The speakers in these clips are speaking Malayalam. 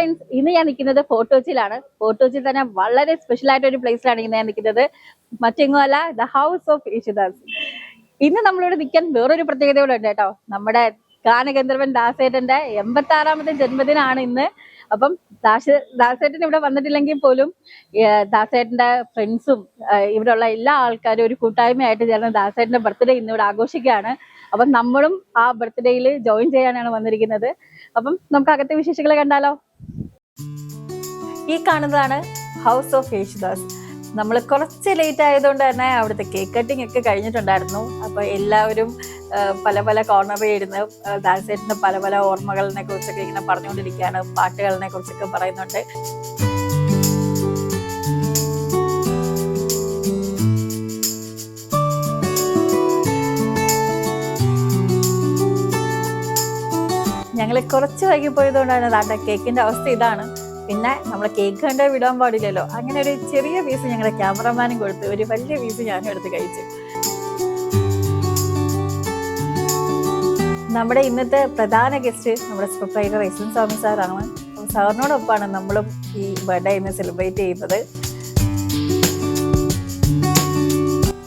ഫ്രണ്ട്സ്, ഇന്ന് ഞാൻ നിൽക്കുന്നത് ഫോർട്ട് കൊച്ചിയിലാണ്. ഫോർട്ട് കൊച്ചിയിൽ തന്നെ വളരെ സ്പെഷ്യൽ ആയിട്ട് ഒരു പ്ലേസിലാണ് ഇന്ന് ഞാൻ നിൽക്കുന്നത്. മറ്റെങ്ങുമല്ല, ദ ഹൗസ് ഓഫ് യേശുദാസ്. ഇന്ന് നമ്മളിവിടെ നിൽക്കാൻ വേറൊരു പ്രത്യേകത കൂടെ ഉണ്ട് കേട്ടോ. നമ്മുടെ ഗാനഗന്ധർവൻ ദാസേട്ടന്റെ 86ാമത്തെ ജന്മദിനമാണ് ഇന്ന്. അപ്പം ദാസേട്ടൻ ഇവിടെ വന്നിട്ടില്ലെങ്കിൽ പോലും ദാസേട്ടന്റെ ഫ്രണ്ട്സും ഇവിടെയുള്ള എല്ലാ ആൾക്കാരും ഒരു കൂട്ടായ്മയായിട്ട് ചേർന്ന് ദാസേട്ടന്റെ ബർത്ത്ഡേ ഇന്ന് ഇവിടെ ആഘോഷിക്കുകയാണ്. അപ്പം നമ്മളും ആ ബർത്ത്ഡേയിൽ ജോയിൻ ചെയ്യാനാണ് വന്നിരിക്കുന്നത്. അപ്പം നമുക്ക് അകത്തെ വിശേഷങ്ങൾ കണ്ടാലോ. ഈ കാണുന്നതാണ് ഹൗസ് ഓഫ് യേശുദാസ്. നമ്മൾ കുറച്ച് ലേറ്റ് ആയതുകൊണ്ട് തന്നെ അവിടുത്തെ കേക്ക് കട്ടിങ് ഒക്കെ കഴിഞ്ഞിട്ടുണ്ടായിരുന്നു. അപ്പൊ എല്ലാവരും പല പല കോർണറിൽ ഇരുന്ന് ദാസേട്ടന്റെ പല പല ഓർമ്മകളെ കുറിച്ചൊക്കെ ഇങ്ങനെ പറഞ്ഞുകൊണ്ടിരിക്കുകയാണ്. പാട്ടുകളെ കുറിച്ചൊക്കെ പറയുന്നുണ്ട്. ഞങ്ങൾ കുറച്ച് വൈകി പോയതുകൊണ്ടാണ് ദാണ്ട കേക്കിന്റെ അവസ്ഥ ഇതാണ്. പിന്നെ നമ്മളെ കേക്ക് കണ്ടേ വിടാൻ പാടില്ലല്ലോ. അങ്ങനെ ഒരു ചെറിയ പീസ് ഞങ്ങളുടെ ക്യാമറമാനും കൊടുത്ത് ഒരു വലിയ പീസ് ഞാനും എടുത്ത് കഴിച്ചു. നമ്മുടെ ഇന്നത്തെ പ്രധാന ഗസ്റ്റ് നമ്മുടെ പ്രൊപ്രൈറ്റർ എസ് എൻ സ്വാമി സാറാണ്. സാറിനോടൊപ്പമാണ് നമ്മളും ഈ ബർത്ത്ഡേ ഇന്ന് സെലിബ്രേറ്റ് ചെയ്യുന്നത്.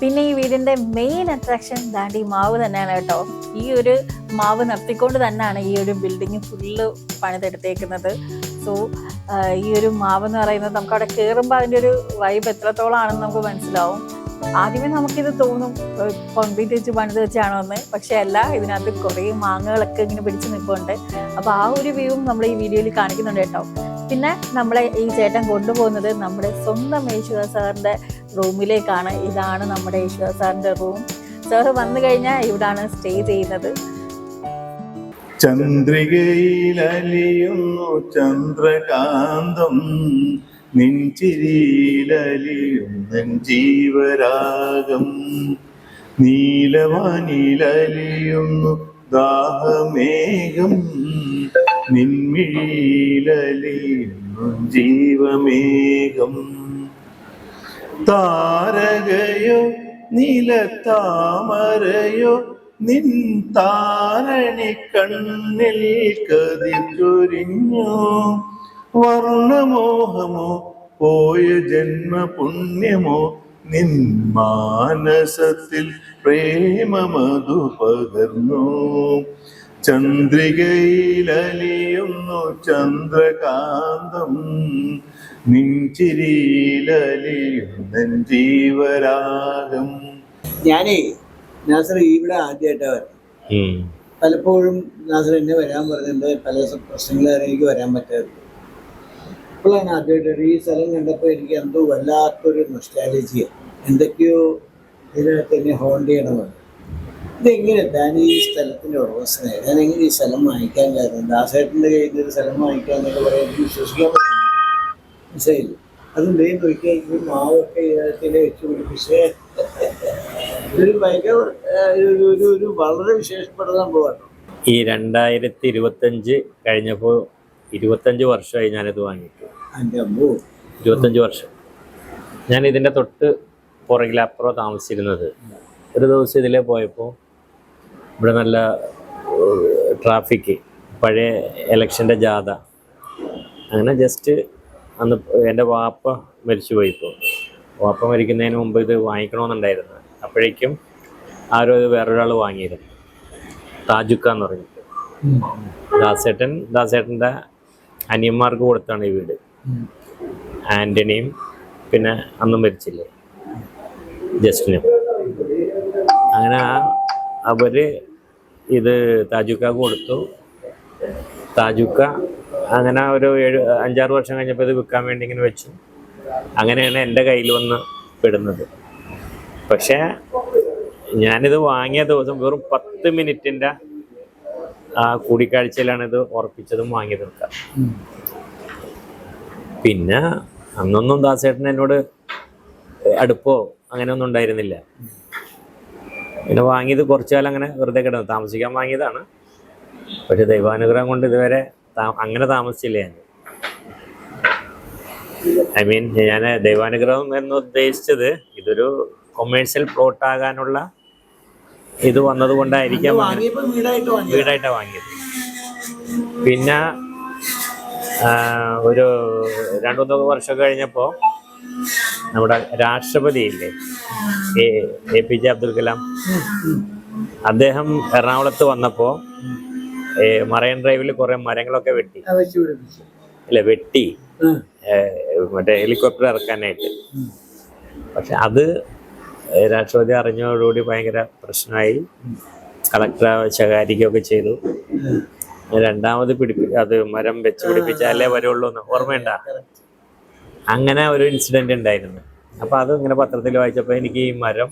പിന്നെ ഈ വീടിന്റെ മെയിൻ അട്രാക്ഷൻ ദാണ്ട് ഈ മാവ് തന്നെയാണ് കേട്ടോ. ഈ ഒരു മാവ് നിർത്തിക്കൊണ്ട് തന്നെയാണ് ഈ ഒരു ബിൽഡിങ് ഫുള്ള് പണിതെടുത്തേക്കുന്നത്. സോ ഈ ഒരു മാവ് എന്ന് പറയുന്നത് നമുക്ക് അവിടെ കയറുമ്പോൾ അതിൻ്റെ ഒരു വൈബ് എത്രത്തോളം ആണെന്ന് നമുക്ക് മനസ്സിലാവും. ആദ്യമേ നമുക്കിത് തോന്നും കോൺക്രീറ്റ് വെച്ച് പണിത് വെച്ചാണോ എന്ന്. പക്ഷെ അല്ല, ഇതിനകത്ത് കുറേ മാങ്ങകളൊക്കെ ഇങ്ങനെ പിടിച്ചു നിൽപ്പുണ്ട്. അപ്പോൾ ആ ഒരു വ്യൂവും നമ്മൾ ഈ വീഡിയോയിൽ കാണിക്കുന്നുണ്ട് കേട്ടോ. പിന്നെ നമ്മളെ ഈ ചേട്ടൻ കൊണ്ടുപോകുന്നത് നമ്മുടെ സ്വന്തം യേശുദാസ് സാറിൻ്റെ റൂമിലേക്കാണ്. ഇതാണ് നമ്മുടെ യേശുദാസ് സാറിൻ്റെ റൂം. സാറ് വന്നു കഴിഞ്ഞാൽ ഇവിടാണ് സ്റ്റേ ചെയ്യുന്നത്. ചന്ദ്രികയിലലിയുന്നു ചന്ദ്രകാന്തം, നെഞ്ചിരിയിലലിയുന്നൻ ജീവരാഗം, നീലവാനിലലിയുന്നു ദാഹമേഘം, നിൻമിഴിയിലലിയുന്നു ജീവമേഘം. താരകയോ നീലത്താമരയോ നിൻ താരണി കണ്ണിൽ കതിരൊരിഞ്ഞോ, വർണ്ണമോഹമോ പോയ ജന്മപുണ്യമോ, നിൻ മാനസത്തിൽ പ്രേമമധു പകർന്നു. ചന്ദ്രികയിലലിയുന്നു ചന്ദ്രകാന്തം, നിൻചിരിയിലലിയുന്നൻ ജീവരാഗം. ഞാനേ നാസർ ഇവിടെ ആദ്യമായിട്ടാണ് വരുന്നത്. പലപ്പോഴും നാസർ എന്നെ വരാൻ പറഞ്ഞിട്ടുണ്ട്. പല പ്രശ്നങ്ങളാണ് എനിക്ക് വരാൻ പറ്റാത്തത്. ഇപ്പോഴാണ് ആദ്യമായിട്ട് ഈ സ്ഥലം കണ്ടപ്പോൾ എനിക്ക് എന്തോ വല്ലാത്തൊരു നൊസ്റ്റാൾജിയ, എന്തൊക്കെയോ ഇതിനകത്ത് എന്നെ ഹോണ്ട് ചെയ്യണമെന്ന്. ഇതെങ്ങനെ ഞാൻ ഈ സ്ഥലത്തിൻ്റെ ഉടമസ്ഥനായി ഞാൻ എങ്ങനെ ഈ സ്ഥലം വാങ്ങിക്കാൻ കാരണം ദാസേട്ടൻ്റെ കയ്യിൽ നിന്ന് ഒരു സ്ഥലം വാങ്ങിക്കാൻ എന്നൊക്കെ പറയാൻ എനിക്ക് വിശ്വസിക്കാൻ പറ്റും. മനസ്സിലായില്ല. അതും ദൈവം നോക്കിയാൽ ഈ മാവൊക്കെ ഇതിനെ വെച്ച് പിടിപ്പിച്ച് ഇതൊരു ഭയങ്കര ഒരു വളരെ വിശേഷപ്പെട്ട സംഭവമാണ്. ഈ 2025 കഴിഞ്ഞപ്പോൾ 25 വർഷമായി ഞാനിത് വാങ്ങിയിട്ട്. 25 വർഷം. ഞാൻ ഇതിൻ്റെ തൊട്ട് പുറകിലപ്പുറം താമസിച്ചിരുന്നത്. ഒരു ദിവസം ഇതിലേ പോയപ്പോൾ ഇവിടെ നല്ല ട്രാഫിക്ക്, പഴയ ഇലക്ഷൻ്റെ ജാഥ, അങ്ങനെ ജസ്റ്റ് അന്ന് എൻ്റെ വാപ്പ മരിച്ചു പോയിപ്പോൾ. വാപ്പ മരിക്കുന്നതിന് മുമ്പ് ഇത് വാങ്ങിക്കണമെന്നുണ്ടായിരുന്നു. അപ്പോഴേക്കും ആരോ ഇത് വേറൊരാൾ വാങ്ങിയിരുന്നു, താജുക്ക എന്ന് പറഞ്ഞിട്ട്. ദാസേട്ടൻ്റെ അനിയന്മാർക്ക് കൊടുത്താണ് ഈ വീട്. ആൻ്റണിയും പിന്നെ അന്നും മരിച്ചില്ലേ ജസ്റ്റിനും. അങ്ങനെ അവർ ഇത് താജുക്കാക്ക് കൊടുത്തു. താജുക്ക അങ്ങനെ ഒരു 5-6 വർഷം കഴിഞ്ഞപ്പോൾ ഇത് വിൽക്കാൻ വേണ്ടി ഇങ്ങനെ വെച്ചു. അങ്ങനെയാണ് എൻ്റെ കയ്യിൽ വന്ന് പെടുന്നത്. പക്ഷേ ഞാനിത് വാങ്ങിയ ദിവസം വെറും 10 മിനിറ്റിൻ്റെ ആ കൂടിക്കാഴ്ചയിലാണ് ഇത് ഉറപ്പിച്ചതും വാങ്ങിയത്. പിന്നെ അന്നൊന്നും ദാസേട്ടൻ എന്നോട് അടുപ്പോ അങ്ങനെയൊന്നും ഉണ്ടായിരുന്നില്ല. പിന്നെ വാങ്ങിയത് കുറച്ചു കാലം അങ്ങനെ വെറുതെ കിടന്നു, താമസിക്കാൻ വാങ്ങിയതാണ്. പക്ഷെ ദൈവാനുഗ്രഹം കൊണ്ട് ഇതുവരെ അങ്ങനെ താമസിച്ചില്ല ഞാൻ. ഐ മീൻ, ഞാൻ ദൈവാനുഗ്രഹം എന്ന് ഉദ്ദേശിച്ചത് ഇതൊരു കൊമേഴ്സ്യൽ പ്ലോട്ട് ആകാനുള്ള ഇത് വന്നത് കൊണ്ടായിരിക്കാം വീടായിട്ടാണ് വാങ്ങിയത്. പിന്നെ ഒരു 2-3 വർഷം കഴിഞ്ഞപ്പോൾ നമ്മുടെ രാഷ്ട്രപതി ഇല്ലേ, APJ അബ്ദുൽ കലാം, അദ്ദേഹം എറണാകുളത്ത് വന്നപ്പോൾ മറൈൻ ഡ്രൈവിൽ കുറെ മരങ്ങളൊക്കെ വെട്ടി മറ്റേ ഹെലികോപ്റ്റർ ഇറക്കാനായിട്ട്. പക്ഷെ അത് രാഷ്ട്രപതി അറിഞ്ഞതോടുകൂടി ഭയങ്കര പ്രശ്നമായി. കളക്ടർ ശകാരിക്കുകയൊക്കെ ചെയ്തു. രണ്ടാമത് അത് മരം വെച്ച് പിടിപ്പിച്ചാലേ വരുള്ളൂ എന്ന് ഓർമ്മയുണ്ട? അങ്ങനെ ഒരു ഇൻസിഡന്റ് ഉണ്ടായിരുന്നു. അപ്പൊ അത് ഇങ്ങനെ പത്രത്തിൽ വായിച്ചപ്പോ എനിക്ക് ഈ മരം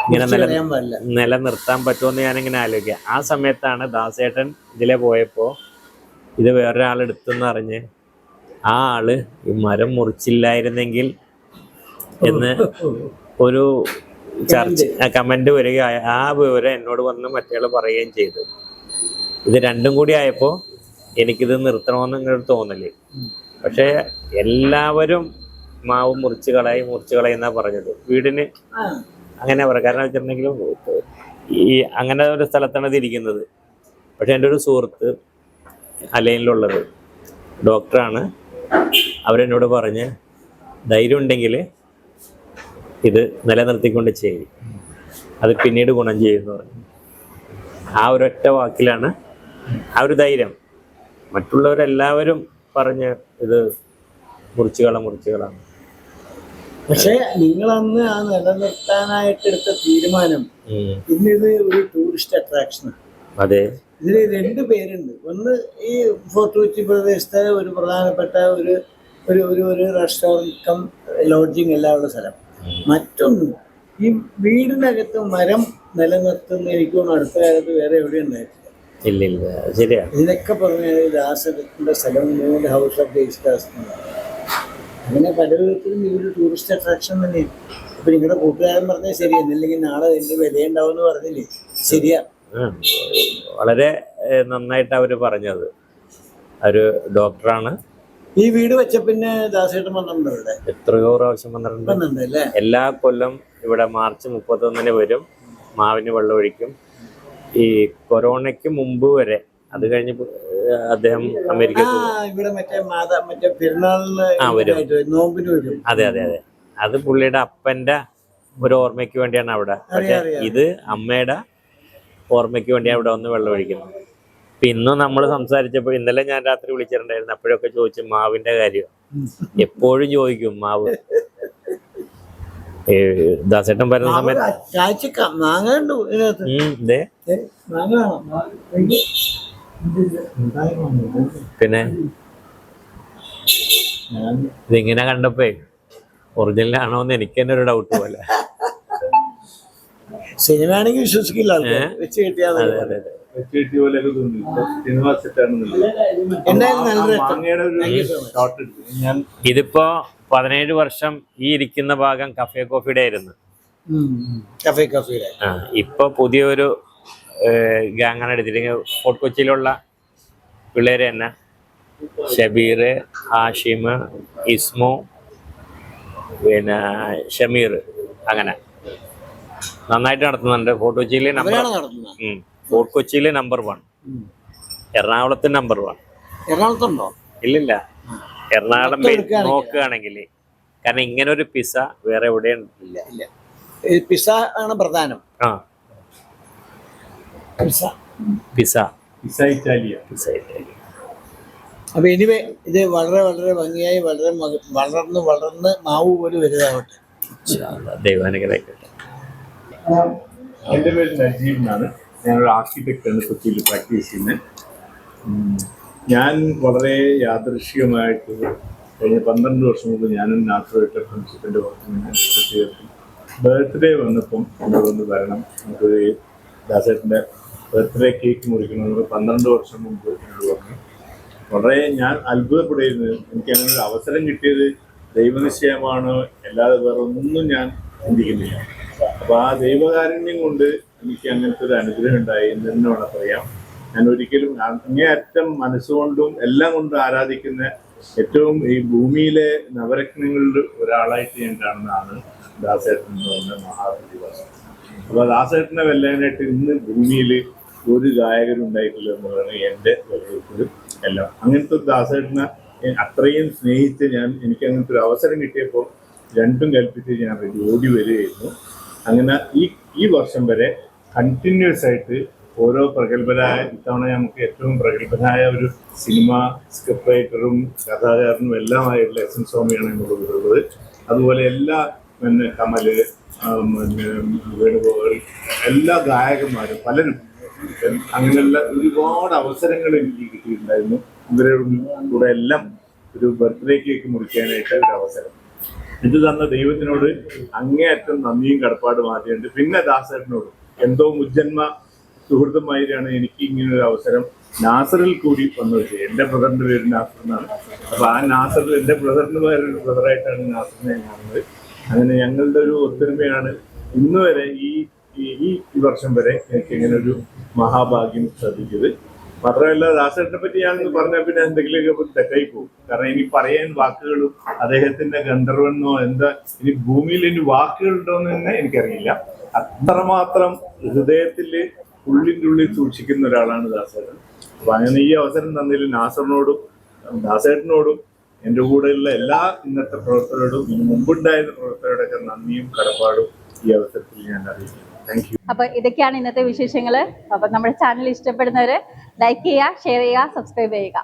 ഇങ്ങനെ നിലനിർത്താൻ പറ്റുമെന്ന് ഞാനിങ്ങനെ ആലോചിക്കുക. ആ സമയത്താണ് ദാസേട്ടൻ ഇതിലെ പോയപ്പോ ഇത് വേറൊരാളെടുത്തെന്ന് അറിഞ്ഞ് ആ ആള് ഈ മരം മുറിച്ചില്ലായിരുന്നെങ്കിൽ എന്ന് ഒരു കമന്റ് വരിക, ആ വിവരം എന്നോട് വന്ന് മറ്റേയാൾ പറയുകയും ചെയ്തു. ഇത് രണ്ടും കൂടി ആയപ്പോ എനിക്കിത് നിർത്തണമെന്ന് ഇങ്ങനെ തോന്നല്. പക്ഷെ എല്ലാവരും മാവ് മുറിച്ച് കളയുന്നാ പറഞ്ഞത്. വീടിന് അങ്ങനെ പറയാം. കാരണം വെച്ചിട്ടുണ്ടെങ്കിലും ഈ അങ്ങനെ ഒരു സ്ഥലത്താണ് ഇത് ഇരിക്കുന്നത്. പക്ഷെ എൻ്റെ ഒരു സുഹൃത്ത് അലൈനിലുള്ളത് ഡോക്ടറാണ്. അവരെന്നോട് പറഞ്ഞ് ധൈര്യം ഉണ്ടെങ്കിൽ ഇത് നിലനിർത്തിക്കൊണ്ട് ചെയ്യും, അത് പിന്നീട് ഗുണം ചെയ്യുമെന്ന് പറഞ്ഞു. ആ ഒരൊറ്റ വാക്കിലാണ് ആ ഒരു ധൈര്യം. മറ്റുള്ളവരെല്ലാവരും പറഞ്ഞ് ഇത് മുറിച്ചുകളാണ്. പക്ഷെ നിങ്ങളന്ന് ആ നിലനിർത്താനായിട്ട് എടുത്ത തീരുമാനം ഇന്നിത് ഒരു ടൂറിസ്റ്റ് അട്രാക്ഷനാണ്. അതെ, ഇതിൽ 2 പേരുണ്ട്. ഒന്ന് ഈ ഫോർട്ട് കൊച്ചി പ്രദേശത്തെ ഒരു പ്രധാനപ്പെട്ട ഒരു റെസ്റ്റോറൻറ്റ് കം ലോഡ്ജിങ് എല്ലാം ഉള്ള സ്ഥലം. മറ്റൊന്ന് ഈ വീടിനകത്ത് മരം നിലനിർത്തുന്ന എനിക്കൊന്നും അടുത്ത കാലത്ത് വേറെ എവിടെ ഉണ്ടായിട്ടില്ല. ഇല്ല, ശരിയാണ്. ഇതിനൊക്കെ പറഞ്ഞാൽ ദാസന്റെ സ്ഥലം ഹൗസ് ഓഫ് ദാസ്. അങ്ങനെ പല വിധത്തിലും ഇതൊരു ടൂറിസ്റ്റ് അട്രാക്ഷൻ തന്നെയാണ്. അപ്പൊ നിങ്ങളുടെ കൂട്ടുകാരൻ പറഞ്ഞാൽ ശരി, എന്നില്ലെങ്കിൽ നാളെ ഇതിന്റെ വിലയുണ്ടാവും എന്ന് പറഞ്ഞില്ലേ? ശരിയാ, വളരെ നന്നായിട്ട് അവര് പറഞ്ഞത്. ഒരു ഡോക്ടറാണ്. ഈ വീട് വെച്ച പിന്നെ ദാസേട്ടൻ വന്നിട്ടുണ്ട് ഇവിടെ? എത്രയോ പ്രാവശ്യം വന്നിട്ടുണ്ട്. എല്ലാ കൊല്ലം ഇവിടെ മാർച്ച് 31 വരും, മാവിന് വെള്ളമൊഴിക്കും. ഈ കൊറോണയ്ക്ക് മുമ്പ് വരെ, അത് കഴിഞ്ഞ് അദ്ദേഹം അമേരിക്കയിൽ വരും. അതെ. അത് പുള്ളിയുടെ അപ്പന്റെ ഒരു ഓർമ്മയ്ക്ക് വേണ്ടിയാണ് അവിടെ. പക്ഷെ ഇത് അമ്മയുടെ ഓർമ്മയ്ക്ക് വേണ്ടിയാണ് ഇവിടെ വന്ന് വെള്ളം ഒഴിക്കുന്നത്. ഇപ്പൊ ഇന്നും നമ്മൾ സംസാരിച്ചപ്പോൾ, ഇന്നലെ ഞാൻ രാത്രി വിളിച്ചിട്ടുണ്ടായിരുന്നു, അപ്പോഴൊക്കെ ചോദിച്ചു മാവിന്റെ കാര്യം. എപ്പോഴും ചോദിക്കും മാവ്. ദാസേട്ടൻ വരുന്ന സമയത്ത് പിന്നെ ഇതിങ്ങനെ കണ്ടപ്പോ ഒറിജിനൽ ആണോന്ന് എനിക്ക് തന്നെ ഒരു ഡൗട്ട് പോലെ. സിനിമയാണെങ്കിൽ വിശ്വസിക്കില്ല. ഇതിപ്പോ 17 വർഷം ഈ ഇരിക്കുന്ന ഭാഗം കഫേ കോഫിയുടെ ആയിരുന്നു. ഇപ്പൊ പുതിയൊരു ഗാങ്ങാണ് എടുത്തിരിക്കുന്നത്. ഫോർട്ട് കൊച്ചിയിലുള്ള പിള്ളേര് തന്നെ, ഷബീർ, ഹാഷിം, ഇസ്മു, പിന്നെ ഷമീർ, അങ്ങനെ നന്നായിട്ട് നടത്തുന്നുണ്ട്. ഫോർട്ട് കൊച്ചിയിലെ ഫോർട്ട് കൊച്ചിയിലെ നമ്പർ 1, എറണാകുളത്ത് നമ്പർ 1. എറണാകുളത്തുണ്ടോ? ഇല്ലില്ല, എറണാകുളം നോക്കുകയാണെങ്കിൽ. കാരണം ഇങ്ങനെ ഒരു പിസ വേറെ എവിടെയും ഇല്ല. പിസ ആണ് പ്രധാനം. Pizza Italia. അപ്പൊ എനിവേ ഇത് വളരെ വളരെ ഭംഗിയായി വളർന്ന് മാവ് പോലും വലുതാവട്ടെ. ദൈവാനുഗ്രഹിക്കട്ടെ. എൻ്റെ പേര് നജീബ് എന്നാണ്. ഞാനൊരു ആർക്കിടെക്റ്റാണ് കൊച്ചിയിൽ പ്രാക്ടീസ് ചെയ്യുന്നത്. ഞാൻ വളരെ യാദൃശ്ചികമായിട്ട് കഴിഞ്ഞ 12 വർഷം മുമ്പ് ഞാനും നാസറുമായിട്ട് ഫ്രണ്ട്ഷിപ്പിൻ്റെ പുറത്ത് ബർത്ത്ഡേ വന്നപ്പം എന്നോടൊന്ന് വരണം, നമുക്കൊരു ദാസേട്ടൻ്റെ ബർത്ത്ഡേ കേക്ക് മുറിക്കണമെന്ന് 12 വർഷം മുമ്പ് എന്നോട് പറഞ്ഞു. വളരെ ഞാൻ അത്ഭുതപ്പെടുകയായിരുന്നു. എനിക്കങ്ങനെ ഒരു അവസരം കിട്ടിയത് ദൈവനിശ്ചയമാണോ അല്ലാതെ വേറെ ഒന്നും ഞാൻ ചിന്തിക്കുന്നില്ല. അപ്പോൾ ആ ദൈവകാരുണ്യം കൊണ്ട് എനിക്ക് അങ്ങനത്തെ ഒരു അനുഗ്രഹം ഉണ്ടായി എന്ന് തന്നെ വേണം പറയാം. ഞാൻ ഒരിക്കലും അങ്ങേയറ്റം മനസ്സുകൊണ്ടും എല്ലാം കൊണ്ടും ആരാധിക്കുന്ന ഏറ്റവും ഈ ഭൂമിയിലെ നവരത്നങ്ങളിൽ ഒരാളായിട്ട് ഞാൻ കാണുന്നതാണ് ദാസേട്ടൻ എന്ന് പറഞ്ഞ മഹാപ്രതിഭാസം. അപ്പോൾ ദാസേട്ടനെ വെല്ലാനായിട്ട് ഇന്ന് ഭൂമിയിൽ ഒരു ഗായകരും ഉണ്ടായിട്ടില്ല എന്നുള്ളതാണ് എൻ്റെ ഒരു എല്ലാം. അങ്ങനത്തെ ഒരു ദാസേട്ടനെ അത്രയും സ്നേഹിച്ച് എനിക്ക് അങ്ങനത്തെ ഒരു അവസരം കിട്ടിയപ്പോൾ രണ്ടും കൽപ്പിച്ച് ഞാൻ ഓടി വരികയായിരുന്നു. അങ്ങനെ ഈ വർഷം വരെ കണ്ടിന്യൂസ് ആയിട്ട് ഓരോ പ്രഗത്ഭരായ, ഇത്തവണ നമുക്ക് ഏറ്റവും പ്രഗത്ഭനായ ഒരു സിനിമ സ്ക്രിപ്റ്റ് റൈറ്ററും കഥാകാരനും എല്ലാമായിട്ടുള്ള എസ്.എൻ. സ്വാമിയാണ് എന്നുള്ളത്. അതുപോലെ എല്ലാ കമല്, വേണുഗോപാൽ, എല്ലാ ഗായകന്മാരും പലരും അങ്ങനെയുള്ള ഒരുപാട് അവസരങ്ങൾ എനിക്ക് കിട്ടിയിട്ടുണ്ടായിരുന്നു. ഇവരുടെ കൂടെ എല്ലാം ഒരു ബർത്ത്ഡേ കേക്ക് മുറിക്കാനായിട്ട് ഒരു അവസരം. ഇത് തന്ന ദൈവത്തിനോട് അങ്ങേയറ്റം നന്ദിയും കടപ്പാടും ആദ്യമുണ്ട്. പിന്നെ ദാസേട്ടനോട് എന്തോ മുജ്ജന്മ സുഹൃത്തുമായിട്ടാണ് എനിക്ക് ഇങ്ങനെ ഒരു അവസരം നാസറിൽ കൂടി വന്നു വെച്ചത്. എൻ്റെ ബ്രദറിന്റെ പേര് നാസർ എന്നാണ്. അപ്പൊ ആ നാസറിൽ എൻ്റെ ബ്രദറിന് വേറൊരു ബ്രദറായിട്ടാണ് നാസറിനെ കാണുന്നത്. അങ്ങനെ ഞങ്ങളുടെ ഒരു ഒത്തൊരുമയാണ് ഇന്ന് വരെ ഈ വർഷം വരെ എനിക്ക് ഇങ്ങനെ ഒരു മഹാഭാഗ്യം സാധിച്ചത്. മാത്രമല്ല ദാസേട്ടനെ പറ്റി ഞാനൊന്ന് പറഞ്ഞാൽ പിന്നെ എന്തെങ്കിലുമൊക്കെ തെറ്റായി പോകും. കാരണം ഇനി പറയാൻ വാക്കുകളും അദ്ദേഹത്തിന്റെ ഗന്ധർവെന്നോ എന്താ ഇനി ഭൂമിയിൽ ഇനി വാക്കുകളുണ്ടോ എന്ന് തന്നെ എനിക്കറിയില്ല. അത്രമാത്രം ഹൃദയത്തിൽ ഉള്ളിൻ്റെ ഉള്ളിൽ സൂക്ഷിക്കുന്ന ഒരാളാണ് ദാസേട്ടൻ. അപ്പൊ അങ്ങനെ ഈ അവസരം തന്നതിൽ നാസറിനോടും ദാസേട്ടനോടും എൻ്റെ കൂടെയുള്ള എല്ലാ ഇന്നത്തെ പ്രവർത്തകരോടും ഇനി മുമ്പുണ്ടായിരുന്ന പ്രവർത്തകരോടൊക്കെ നന്ദിയും കടപ്പാടും ഈ അവസരത്തിൽ ഞാൻ അറിയിക്കുന്നു. Thank you. അപ്പൊ ഇതൊക്കെയാണ് ഇന്നത്തെ വിശേഷങ്ങള്. അപ്പൊ നമ്മുടെ ചാനൽ ഇഷ്ടപ്പെടുന്നവര് ലൈക്ക് ചെയ്യുക, ഷെയർ ചെയ്യുക, സബ്സ്ക്രൈബ് ചെയ്യുക.